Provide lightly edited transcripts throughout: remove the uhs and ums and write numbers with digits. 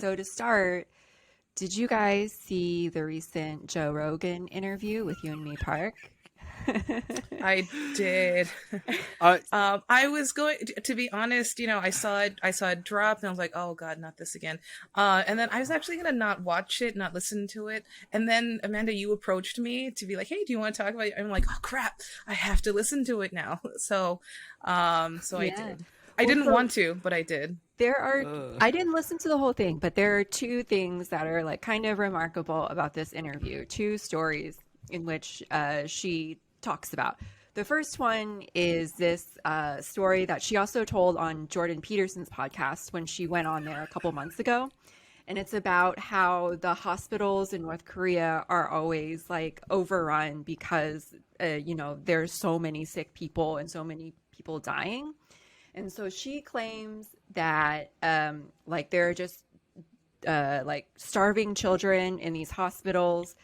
So to start, did you guys see the recent Joe Rogan interview with Yeonmi Park? I did. I I was going to be honest, I saw it drop and I was like, oh God, not this again. And then I was actually gonna not watch it, not listen to it. And then Amanda, you approached me to be like, hey, do you want to talk about it? I'm like, oh crap, I have to listen to it now. So I Yeah. did. I Well, didn't so want to, but I did. there are, uh, I didn't listen to the whole thing, but there are two things that are like kind of remarkable about this interview, two stories in which she talks about. The first one is this story that she also told on Jordan Peterson's podcast when she went on there a couple months ago. And it's about how the hospitals in North Korea are always like overrun because, there's so many sick people and so many people dying. And so she claims that, like, there are just like starving children in these hospitals,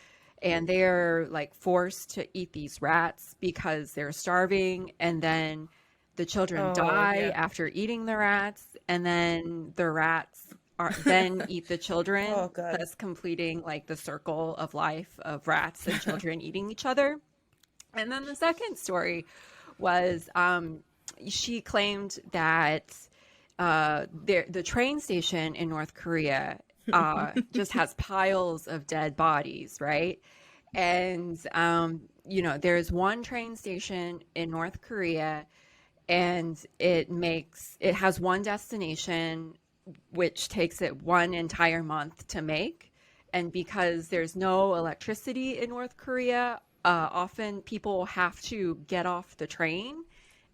and they're like forced to eat these rats because they're starving, and then the children Oh die yeah. after eating the rats, and then the rats are then eat the children, Oh God. thus completing like the circle of life of rats and children eating each other. And then the second story was she claimed that the train station in North Korea just has piles of dead bodies, right? And, there's one train station in North Korea, and it has one destination, which takes it one entire month to make. And because there's no electricity in North Korea, often people have to get off the train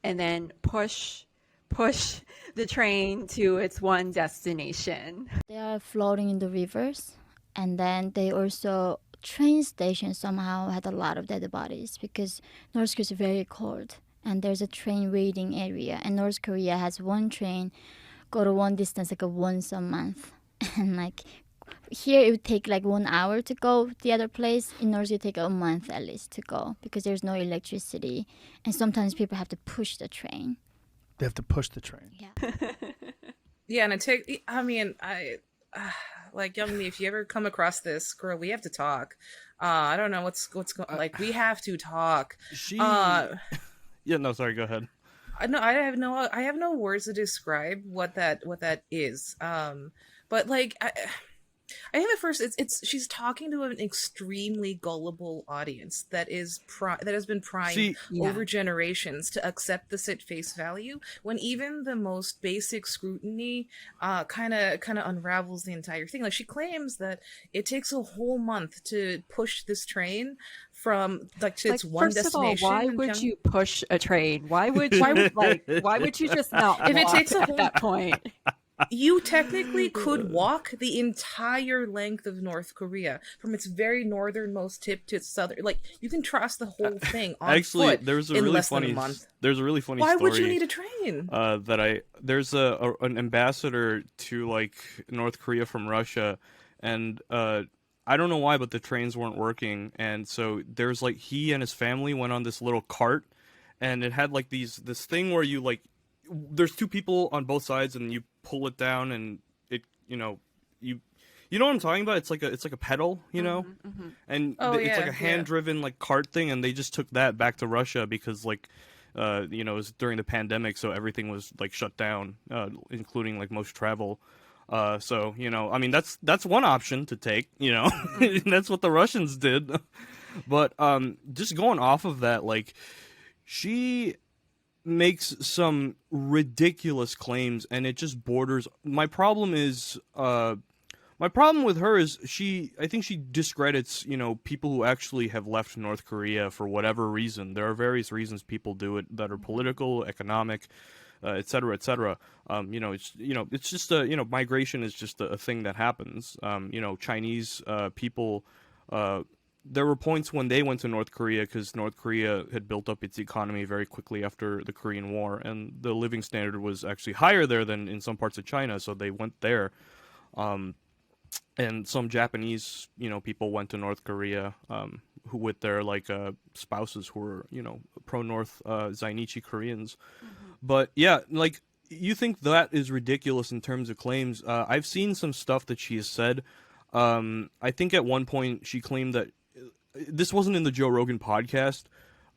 and then push the train to its one destination. They are floating in the rivers, and then they also train station somehow had a lot of dead bodies because North Korea is very cold, and there's a train waiting area, and North Korea has one train go to one distance like a once a month, and like here it would take like 1 hour to go the other place. In North Korea, it take a month at least to go because there's no electricity, and sometimes people have to push the train. they have to push the train. Yeah. Yeah, and it take. I mean, like Youngmi, if you ever come across this girl, we have to talk. I don't know what's going. Like, we have to talk. She. Uh, Yeah, no, sorry. Go ahead. no, I have no words to describe what that is. But like, I think at first it's she's talking to an extremely gullible audience that has been primed See, Yeah. over generations to accept this at face value, when even the most basic scrutiny kind of unravels the entire thing. Like, she claims that it takes a whole month to push this train from like to Like, its one first of all, destination. why in would Pyong- you push a train? Why would you why would you just not If it walk takes a at whole that point? You technically could walk the entire length of North Korea from its very northernmost tip to its southern. Like, you can cross the whole thing on actually, foot in less than a month. there's a really funny Why story. would you need a train? There's an ambassador to like North Korea from Russia, and I don't know why, but the trains weren't working, and so there's like he and his family went on this little cart, and it had like this thing where you like there's two people on both sides, and you pull it down, and it you know what I'm talking about? It's like a pedal, and Oh, it's like yeah, a hand driven like cart thing, and they just took that back to Russia because like it was during the pandemic, so everything was like shut down, including like most travel. So I mean that's one option to take, that's what the Russians did. But just going off of that, like she makes some ridiculous claims, and it just borders. My problem with her is I think she discredits, people who actually have left North Korea for whatever reason. There are various reasons people do it that are political, economic, et cetera, et cetera. It's just migration is just a thing that happens. Chinese people. There were points when they went to North Korea because North Korea had built up its economy very quickly after the Korean War, and the living standard was actually higher there than in some parts of China, so they went there. And some Japanese, people went to North Korea, who with their like spouses who were, pro-North Zainichi Koreans. But yeah, like you think that is ridiculous in terms of claims. I've seen some stuff that she has said. I think at one point she claimed that this wasn't in the Joe Rogan podcast,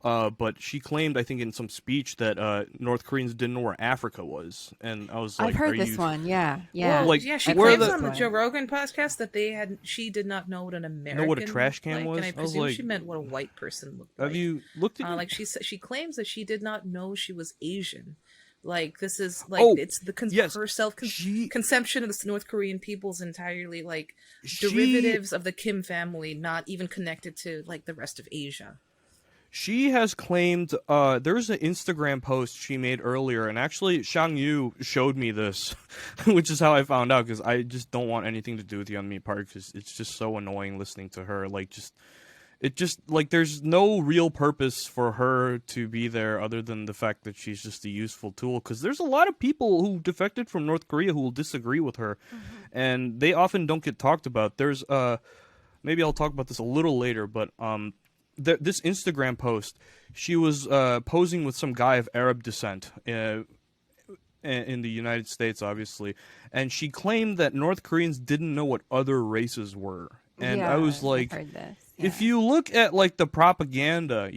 but she claimed, I think, in some speech that North Koreans didn't know where Africa was, and I was like, I've heard "Are this you one. Yeah, yeah. Well, like yeah, she where claims the on the Joe Rogan podcast that she did not know what an American know what a trash can looked like, was?" and I I was presume like, she meant what a white person looked like. "Have you looked at?" Like she claims that she did not know she was Asian. Like this is like Oh, it's the yes, her self she- conception of the North Korean people's entirely like She- derivatives of the Kim family, not even connected to like the rest of Asia. She has claimed there's an Instagram post she made earlier, and actually Shang Yu showed me this, which is how I found out, because I just don't want anything to do with Yeonmi Park, because it's just so annoying listening to her. Like, there's no real purpose for her to be there other than the fact that she's just a useful tool, because there's a lot of people who defected from North Korea who will disagree with her, and they often don't get talked about. There's maybe I'll talk about this a little later, but this Instagram post, she was posing with some guy of Arab descent in the United States, obviously, and she claimed that North Koreans didn't know what other races were. And I was like, I've heard this. if you look at like the propaganda,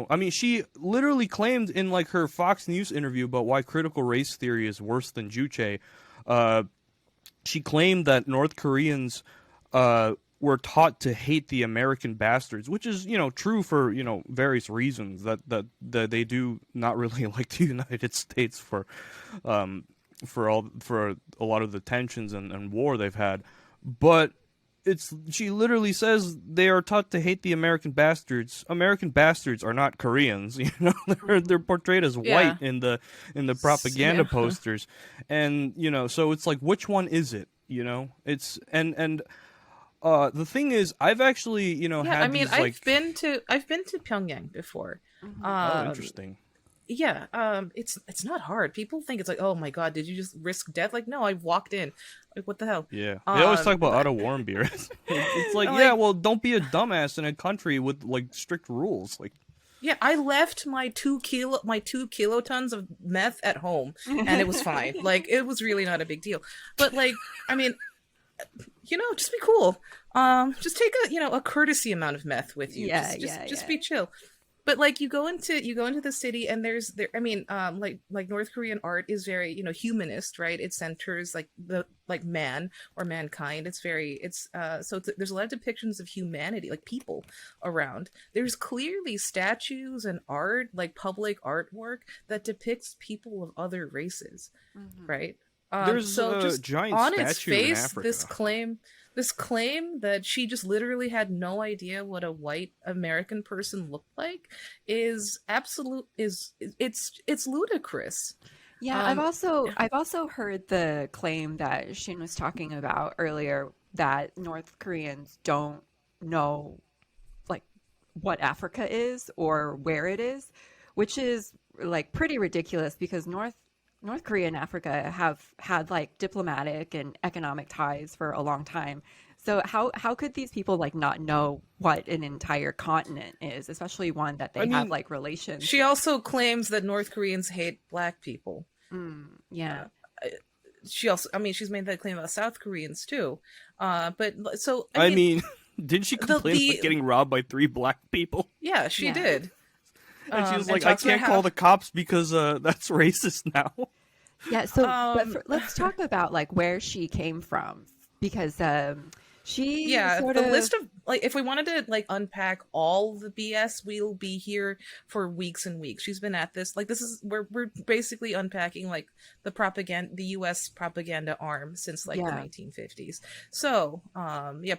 I mean, she literally claimed in like her Fox News interview about why critical race theory is worse than Juche. She claimed that North Koreans were taught to hate the American bastards, which is, true for, various reasons, that they do not really like the United States for a lot of the tensions and war they've had. But she literally says they are taught to hate the American bastards. American bastards are not Koreans, they're portrayed as white in the propaganda posters. And, so it's like, which one is it? It's the thing is, I've actually, had these, I've been to Pyongyang before. Oh, interesting. Yeah, it's not hard. People think it's like, oh my god, did you just risk death? Like, no, I walked in. Like, what the hell? Yeah, they always talk about Otto Warmbier. It's like, yeah, well, don't be a dumbass in a country with like strict rules. Like, yeah, I left my 2 kilotons of meth at home, and it was fine. Like, it was really not a big deal. But like, I mean, just be cool. Just take a courtesy amount of meth with you. Yeah, just be chill. But like you go into the city and like North Korean art is very, humanist, right? It centers like man or mankind. There's a lot of depictions of humanity, like people around. There's clearly statues and art, like public artwork that depicts people of other races, right? There's a giant on statue its face, in Africa. This claim that she just literally had no idea what a white American person looked like is it's ludicrous. Yeah, I've also heard the claim that Shin was talking about earlier, that North Koreans don't know like what Africa is or where it is, which is like pretty ridiculous, because North Korea and Africa have had like diplomatic and economic ties for a long time. So how could these people like not know what an entire continent is, especially one that they have like relations? She also claims that North Koreans hate black people. Yeah. She's made that claim about South Koreans too. But so did she complain about getting robbed by 3 black people? Yeah, she did. And she was like, I can't call the cops because that's racist now. Yeah, so let's talk about like where she came from, because the list of like, if we wanted to like unpack all the BS, we'll be here for weeks and weeks. She's been at this, like, we're basically unpacking like the US propaganda arm since like the 1950s. So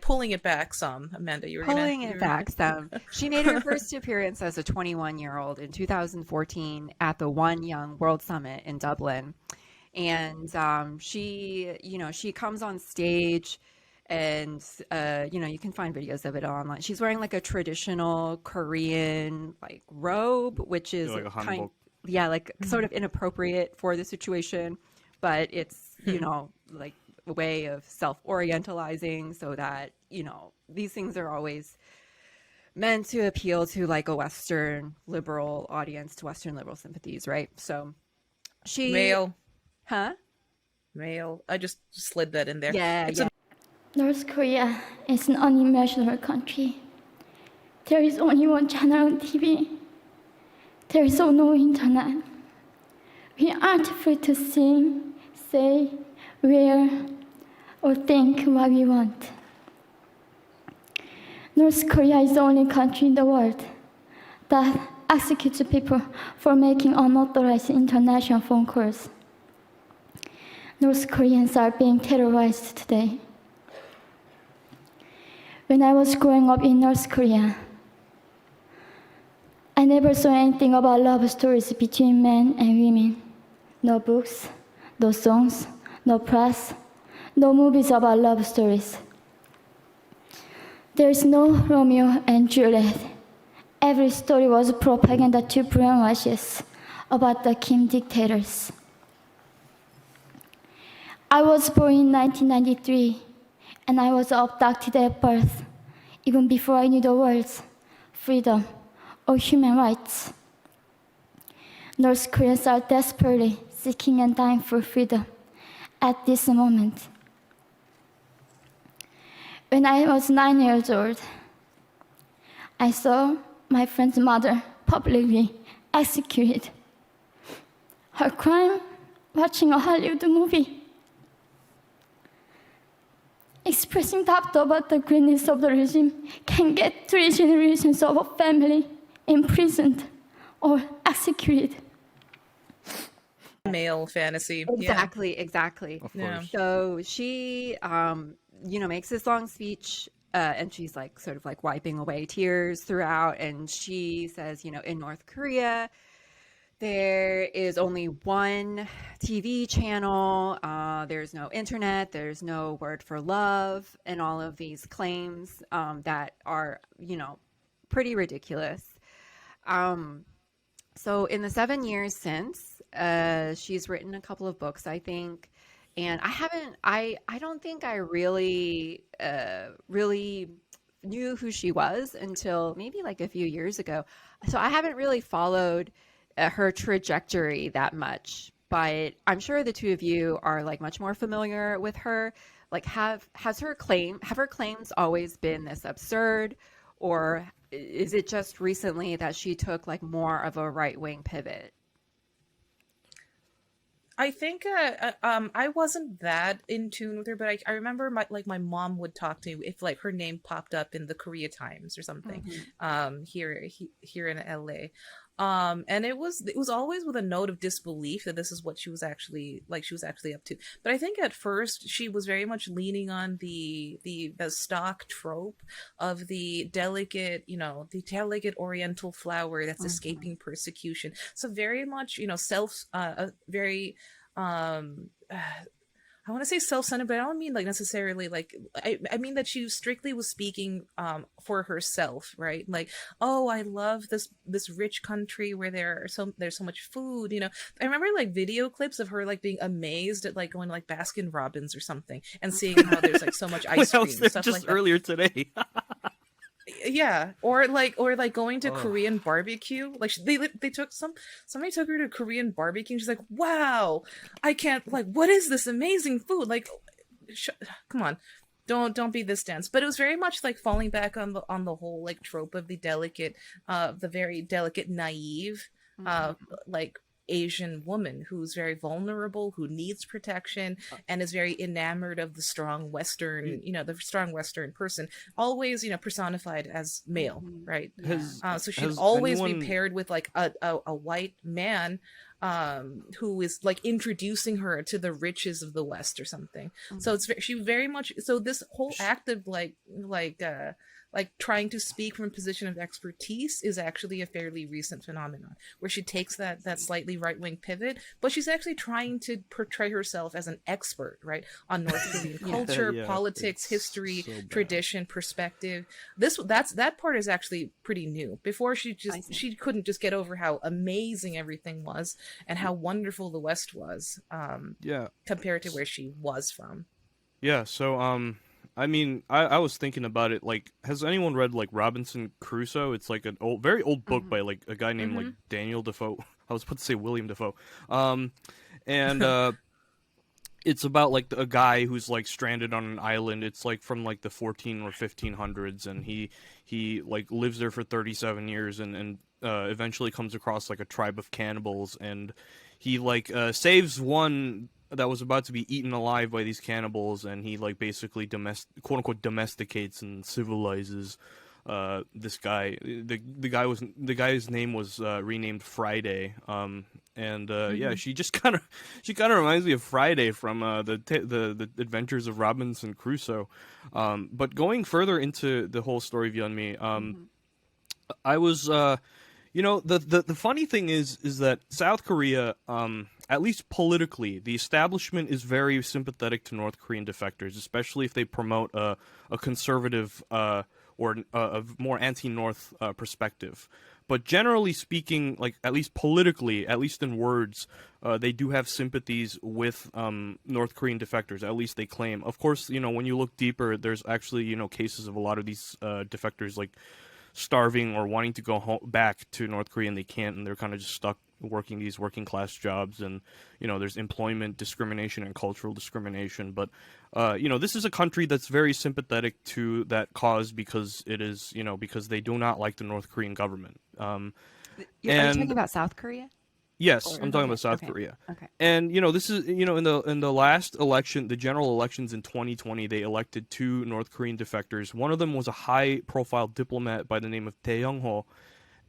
pulling it back some, Amanda, back some. She made her first appearance as a 21-year-old in 2014 at the One Young World Summit in Dublin, and she comes on stage. And you can find videos of it online. She's wearing like a traditional Korean like robe, which is like a sort of inappropriate for the situation, but it's like a way of self-orientalizing, so that these things are always meant to appeal to like a Western liberal audience, to Western liberal sympathies, right? So male. Huh? Male. I just slid that in there. Yeah, It's yeah. North Korea is an unimaginable country. There is only one channel on TV. There is no internet. We aren't free to sing, say, wear, or think what we want. North Korea is the only country in the world that executes people for making unauthorized international phone calls. North Koreans are being terrorized today. When I was growing up in North Korea, I never saw anything about love stories between men and women. No books, no songs, no press, no movies about love stories. There is no Romeo and Juliet. Every story was propaganda to brainwash us about the Kim dictators. I was born in 1993, and I was abducted at birth, even before I knew the words freedom or human rights. North Koreans are desperately seeking and dying for freedom at this moment. When I was 9 years old, I saw my friend's mother publicly executed. Her crime, watching a Hollywood movie. Expressing doubt about the greatness of the regime can get 3 generations of a family imprisoned or executed. male fantasy. Exactly, exactly. Of Yeah. course. So she, makes this long speech, and she's like sort of like wiping away tears throughout. And she says, in North Korea, there is only one TV channel. There's no internet. There's no word for love, and all of these claims that are, pretty ridiculous. So in the 7 years since, she's written a couple of books, I think, and I don't think I really knew who she was until maybe like a few years ago. So I haven't really followed her trajectory that much, but I'm sure the two of you are like much more familiar with her. Like, have her claims always been this absurd, or is it just recently that she took like more of a right-wing pivot? I think I wasn't that in tune with her, but I remember my mom would talk to me if like her name popped up in the Korea Times or something here in LA. And it was always with a note of disbelief that this is what she was actually up to. But I think at first she was very much leaning on the stock trope of the delicate oriental flower that's escaping persecution. So very much, very I want to say self-centered, but I don't mean like necessarily like I mean that she strictly was speaking for herself, right? Like, oh, I love this rich country where there's so much food, I remember like video clips of her like being amazed at like going to like Baskin Robbins or something and seeing how there's like so much ice I cream was there stuff just like that. earlier today. Yeah, or like going to Korean barbecue. Like somebody took her to Korean barbecue and she's like, wow, I can't, like, what is this amazing food? Like, come on, don't be this dense. But it was very much like falling back on the whole like trope of the very delicate, naive, like Asian woman who's very vulnerable, who needs protection, and is very enamored of the strong Western, the strong Western person, always, personified as male, right? So she'd always be paired with like a white man who is like introducing her to the riches of the West or something. So she very much, so this whole act of like trying to speak from a position of expertise is actually a fairly recent phenomenon, where she takes that slightly right-wing pivot, but she's actually trying to portray herself as an expert, right, on North Korean culture, politics, history, tradition, perspective. That part is actually pretty new. Before she couldn't just get over how amazing everything was and how wonderful the West was, compared to where she was from. Yeah, so I mean, I was thinking about it. Like, has anyone read like Robinson Crusoe? It's like an very old book by like a guy named like Daniel Defoe. I was about to say William Defoe. And it's about like a guy who's like stranded on an island. It's like from like the 14 or 1500s, and he like lives there for 37 years, and eventually comes across like a tribe of cannibals, and he like saves one that was about to be eaten alive by these cannibals, and he like basically quote unquote domesticates and civilizes this guy. The guy's name was renamed Friday. Yeah, she kind of reminds me of Friday from the Adventures of Robinson Crusoe. But going further into the whole story of Yeonmi, I was the funny thing is that South Korea, at least politically, the establishment is very sympathetic to North Korean defectors, especially if they promote a conservative or a more anti-North perspective. But generally speaking, like at least politically, at least in words, they do have sympathies with North Korean defectors. At least they claim. Of course, when you look deeper, there's actually cases of a lot of these defectors like starving or wanting to go back to North Korea, and they can't, and they're kind of just stuck working these working class jobs, and there's employment discrimination and cultural discrimination. But this is a country that's very sympathetic to that cause because it is because they do not like the North Korean government. Are you talking about South Korea? Yes, I'm talking about South Korea. Okay. And this is in the last election, the general elections in 2020, they elected 2 North Korean defectors. One of them was a high-profile diplomat by the name of Tae Young-ho,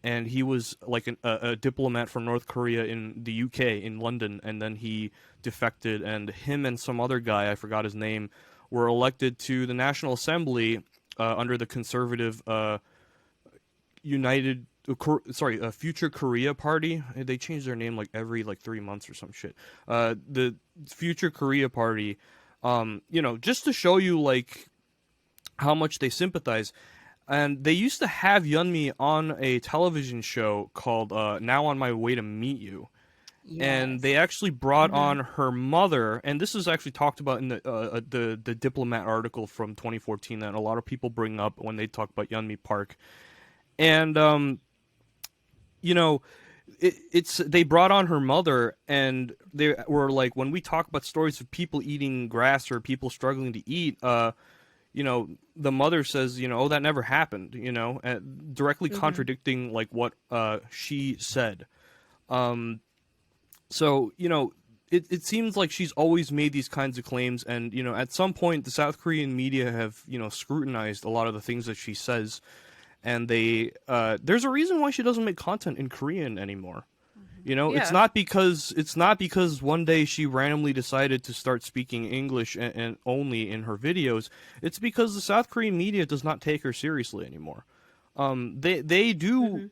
and he was like a diplomat from North Korea in the UK in London, and then he defected, and him and some other guy, I forgot his name, were elected to the National Assembly under the conservative Future Korea Party. They change their name like every 3 months or some shit. The Future Korea Party, just to show you like how much they sympathize. And they used to have Yeonmi on a television show called Now on My Way to Meet You. Yes. And they actually brought on her mother, and this is actually talked about in the Diplomat article from 2014 that a lot of people bring up when they talk about Yeonmi Park. And they brought on her mother, and they were like, when we talk about stories of people eating grass or people struggling to eat, the mother says, oh, that never happened, directly contradicting like what she said. So it seems like she's always made these kinds of claims, and at some point the South Korean media have scrutinized a lot of the things that she says. And there's a reason why she doesn't make content in Korean anymore. It's not because one day she randomly decided to start speaking English and only in her videos. It's because the South Korean media does not take her seriously anymore. They do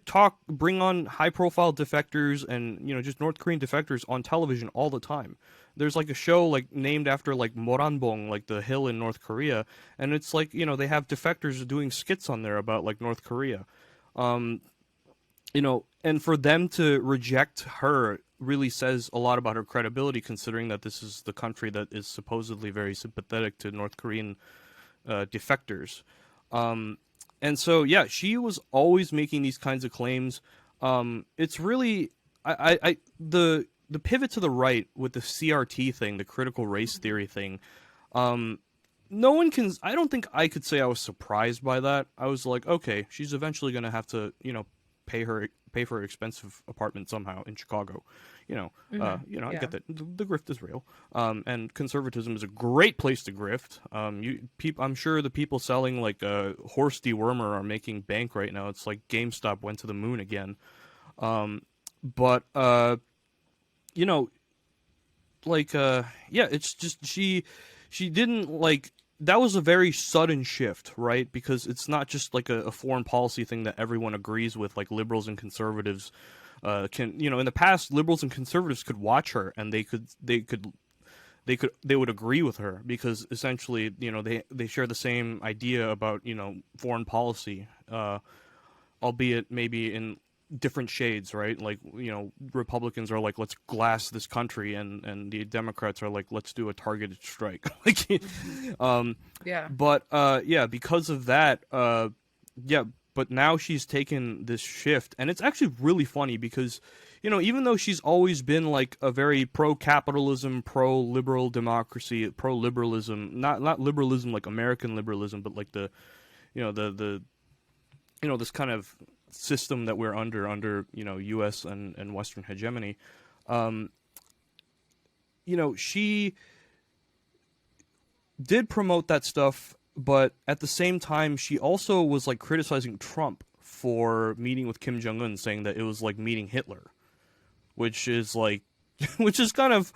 bring on high profile defectors and just North Korean defectors on television all the time. There's like a show like named after like Moranbong, like the hill in North Korea, and it's like they have defectors doing skits on there about like North Korea. And for them to reject her really says a lot about her credibility, considering that this is the country that is supposedly very sympathetic to North Korean defectors. And so, yeah, she was always making these kinds of claims. It's really the pivot to the right with the CRT thing, the critical race theory thing. No one can. I don't think I could say I was surprised by that. I was like, okay, she's eventually going to have to, pay for an expensive apartment somehow in Chicago. I get that the grift is real. And conservatism is a great place to grift. I'm sure the people selling like horse dewormer are making bank right now. It's like GameStop went to the moon again. It's just she didn't like. That was a very sudden shift, right? Because it's not just like a foreign policy thing that everyone agrees with, like liberals and conservatives can. In the past, liberals and conservatives could watch her and they would agree with her because essentially, they share the same idea about foreign policy, albeit maybe in different shades, right? Like, Republicans are like, let's glass this country, and the Democrats are like, let's do a targeted strike. Because of that, but now she's taken this shift, and it's actually really funny because, you know, even though she's always been like a very pro-capitalism, pro-liberal democracy, pro-liberalism, not liberalism like American liberalism, but like the, you know, the you know, this kind of system that we're under, you know, U.S. and Western hegemony. You know, she did promote that stuff, but at the same time, she also was like criticizing Trump for meeting with Kim Jong-un, saying that it was like meeting Hitler, which is like, which is kind of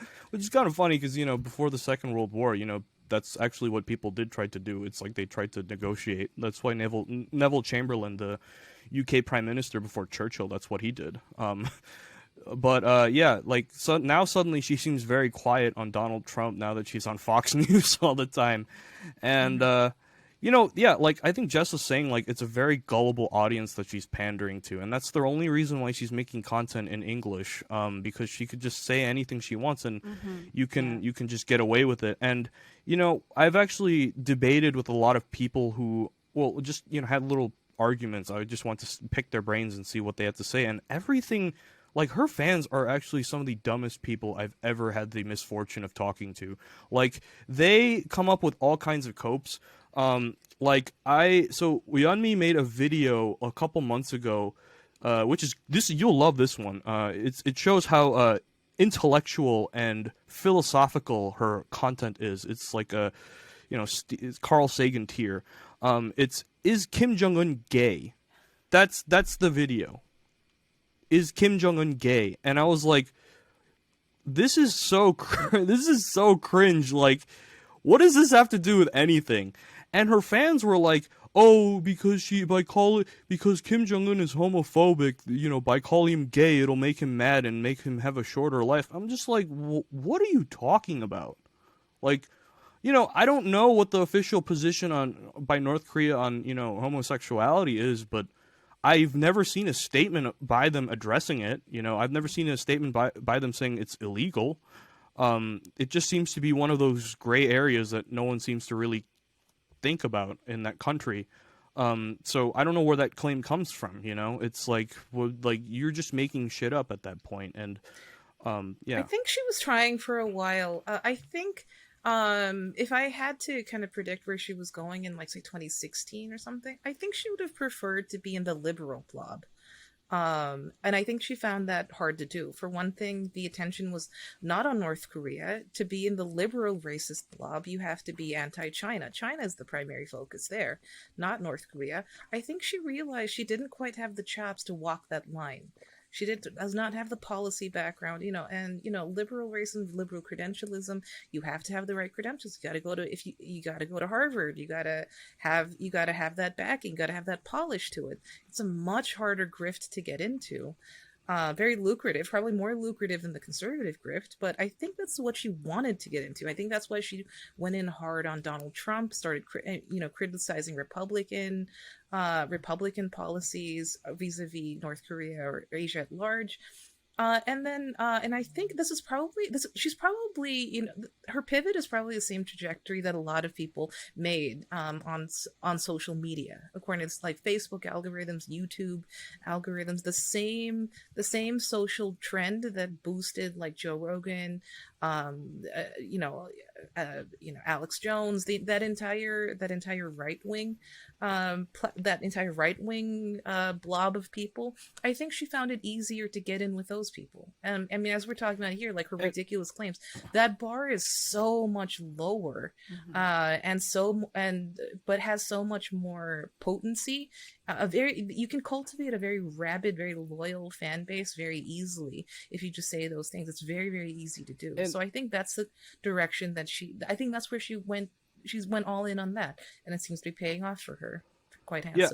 funny because, you know, before the Second World War, you know, that's actually what people did try to do. It's like they tried to negotiate. That's why Neville Chamberlain, the UK Prime Minister before Churchill, that's what he did. But yeah, like, so now suddenly she seems very quiet on Donald Trump now that she's on Fox News all the time. And you know, yeah, like, I think Jess was saying, like, it's a very gullible audience that she's pandering to, and that's the only reason why she's making content in English, because she could just say anything she wants, and you can just get away with it. And, you know, I've actually debated with a lot of people who, well, just, you know, had little arguments. I just want to pick their brains and see what they have to say, and everything, like, her fans are actually some of the dumbest people I've ever had the misfortune of talking to. Like, they come up with all kinds of copes. Like, so Yeonmi made a video a couple months ago, which is this, you'll love this one. It shows how intellectual and philosophical her content is. It's like a, you know, it's Carl Sagan tier. It's, is Kim Jong-un gay? That's the video. Is Kim Jong-un gay? And I was like, this is so this is so cringe. Like, what does this have to do with anything? And her fans were like, oh, because Kim Jong-un is homophobic, you know, by calling him gay, it'll make him mad and make him have a shorter life. I'm just like, what are you talking about? Like, you know, I don't know what the official position by North Korea on, you know, homosexuality is, but I've never seen a statement by them addressing it. You know, I've never seen a statement by them saying it's illegal. It just seems to be one of those gray areas that no one seems to really think about in that country. So I don't know where that claim comes from. You know, it's like, well, like, you're just making shit up at that point. And yeah, I think she was trying for a while. I think if I had to kind of predict where she was going in, like, say 2016 or something, I think she would have preferred to be in the liberal blob. And I think she found that hard to do. For one thing, the attention was not on North Korea. To be in the liberal racist blob, you have to be anti-China. China is the primary focus there, not North Korea. I think she realized she didn't quite have the chops to walk that line. She does not have the policy background, you know, and, you know, liberal racism, liberal credentialism, you have to have the right credentials. You got to go to, you got to go to Harvard, you got to have that backing, you got to have that polish to it. It's a much harder grift to get into. Very lucrative, probably more lucrative than the conservative grift, but I think that's what she wanted to get into. I think that's why she went in hard on Donald Trump, started, you know, criticizing Republican policies vis-a-vis North Korea or Asia at large. And I think she's probably, you know, her pivot is probably the same trajectory that a lot of people made on social media, according to, like, Facebook algorithms, YouTube algorithms, the same social trend that boosted, like, Joe Rogan, Alex Jones, that entire right wing, blob of people. I think she found it easier to get in with those people. I mean, as we're talking about here, like, her ridiculous claims, that bar is so much lower, but has so much more potency. You can cultivate a very rabid, very loyal fan base very easily if you just say those things. It's very, very easy to do. So I think that's the direction that I think that's where she went. She's went all in on that, and it seems to be paying off for her quite handsomely.